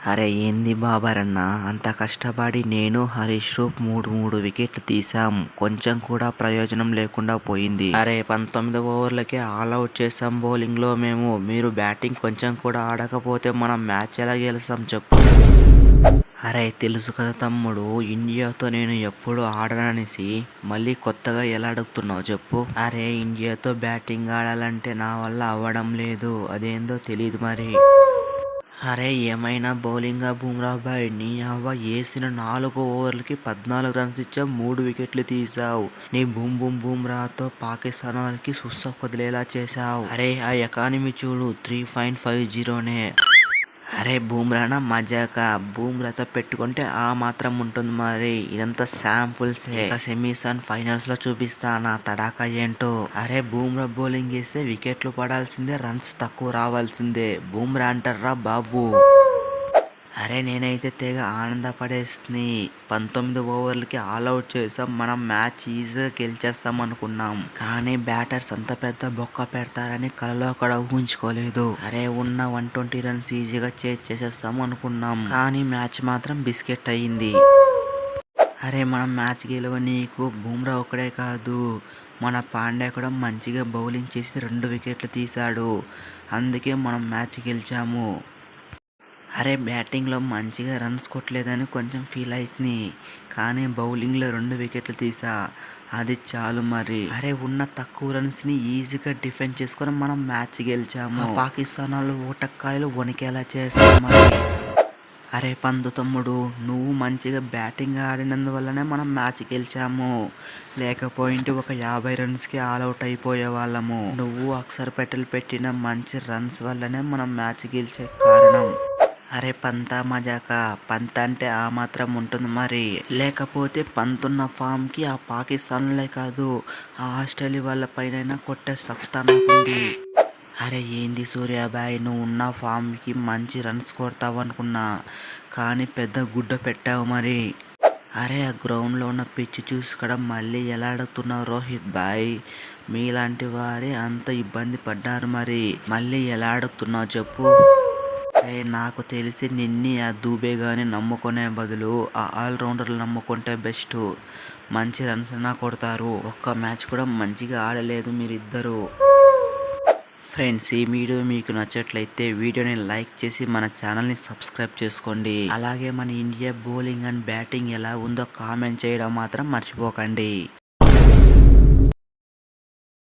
అరే ఏంది బాబరన్న, అంత కష్టపడి నేను హరీష్ రూప్ మూడు వికెట్లు తీసాం. కొంచెం కూడా ప్రయోజనం లేకుండా పోయింది. అరే 19 ఓవర్లకే ఆల్అవుట్ చేసాం బౌలింగ్ లో మేము. మీరు బ్యాటింగ్ కొంచెం కూడా ఆడకపోతే మనం మ్యాచ్ ఎలా గెలుస్తాం చెప్పు. అరే తెలుసు కదా తమ్ముడు, ఇండియాతో నేను ఎప్పుడు ఆడననేసి మళ్ళీ కొత్తగా ఎలా అడుగుతున్నావు చెప్పు. అరే ఇండియాతో బ్యాటింగ్ ఆడాలంటే నా వల్ల అవ్వడం లేదు, అదేందో తెలీదు మరి. అరే ఏమైనా బౌలింగా బుమ్రా బాయ్, నీ అవ్వ ఏసిన 4 ఓవర్లకి 14 రన్స్ ఇచ్చావు, 3 వికెట్లు తీసావు. నీ బుమ్రాతో పాకిస్తాన్ వాళ్ళకి సుస్స వదిలేలా చేశావు. అరే ఆ ఎకానమీ చూడు 3.50నే. అరే బూమ్రానా మజాకా, బూమ్రాతో పెట్టుకుంటే ఆ మాత్రం ఉంటుంది మరి. ఇదంతా శాంపుల్సే, సెమీస్ అండ్ ఫైనల్స్ లో చూపిస్తా నా తడాకా ఏంటో. అరే బూమ్రా బౌలింగ్ వేస్తే వికెట్లు పడాల్సిందే, రన్స్ తక్కువ రావాల్సిందే. బూమ్రా అంటారా బాబు. అరే నేనైతే తెగ ఆనందపడేస్తుంది. 19 ఓవర్లకి ఆల్అవుట్ చేసాం, మనం మ్యాచ్ ఈజీగా గెలిచేస్తాం అనుకున్నాం. కానీ బ్యాటర్స్ అంత పెద్ద బొక్క పెడతారని కలలో కూడా ఊహించుకోలేదు. అరే ఉన్న 120 రన్స్ ఈజీగా చేసేస్తాం అనుకున్నాం, కానీ మ్యాచ్ మాత్రం బిస్కెట్ అయ్యింది. అరే మనం మ్యాచ్ గెలవనీకు బుమ్రా ఒక్కడే కాదు, మన పాండ్యా కూడా మంచిగా బౌలింగ్ చేసి 2 వికెట్లు తీశాడు. అందుకే మనం మ్యాచ్ గెలిచాము. అరే బ్యాటింగ్లో మంచిగా రన్స్ కొట్టలేదని కొంచెం ఫీల్ అవుతుంది, కానీ బౌలింగ్లో 2 వికెట్లు తీసా, అది చాలు మరి. అరే ఉన్న తక్కువ రన్స్ని ఈజీగా డిఫెండ్ చేసుకొని మనం మ్యాచ్ గెలిచాము. పాకిస్తాన్ వాళ్ళు ఊటక్కాయలు వణికేలా చేశారు మరి. అరే పందు తమ్ముడు, నువ్వు మంచిగా బ్యాటింగ్ ఆడినందువల్లనే మనం మ్యాచ్ గెలిచాము. లేకపోయింటే ఒక 50 రన్స్కి ఆల్అవుట్ అయిపోయే వాళ్ళము. నువ్వు అక్షర్ పటేల్ పెట్టిన మంచి రన్స్ వల్లనే మనం మ్యాచ్ గెలిచే కారణం. అరే పంతా మజాకా, పంత అంటే ఆ మాత్రం ఉంటుంది మరి. లేకపోతే పంతున్న ఫామ్కి ఆ పాకిస్తాన్లే కాదు, ఆ ఆస్ట్రేలియా వాళ్ళ పైన కొట్టే సత్తా నాకుంది. అరే ఏంది సూర్యాబాయ్, నువ్వు ఉన్న ఫామ్కి మంచి రన్స్ కొడతావనుకున్నా, కానీ పెద్ద గుడ్డ పెట్టావు మరి. అరే ఆ గ్రౌండ్లో ఉన్న పిచ్ చూసి కూడా మళ్ళీ ఎలా అడుగుతున్నావు రోహిత్ బాయ్. మీలాంటి వారే అంత ఇబ్బంది పడ్డారు మరి, మళ్ళీ ఎలా అడుగుతున్నావు చెప్పు. నాకు తెలిసి నిన్ని ఆ దూబే గాని నమ్ముకునే బదులు ఆ ఆల్రౌండర్లు నమ్ముకుంటే బెస్ట్. మంచి రన్స్ అయినా కొడతారు. ఒక్క మ్యాచ్ కూడా మంచిగా ఆడలేదు మీరిద్దరు. ఫ్రెండ్స్ ఈ వీడియో మీకు నచ్చట్లయితే వీడియోని లైక్ చేసి మన ఛానల్ని సబ్స్క్రైబ్ చేసుకోండి. అలాగే మన ఇండియా బౌలింగ్ అండ్ బ్యాటింగ్ ఎలా ఉందో కామెంట్ చేయడం మాత్రం మర్చిపోకండి.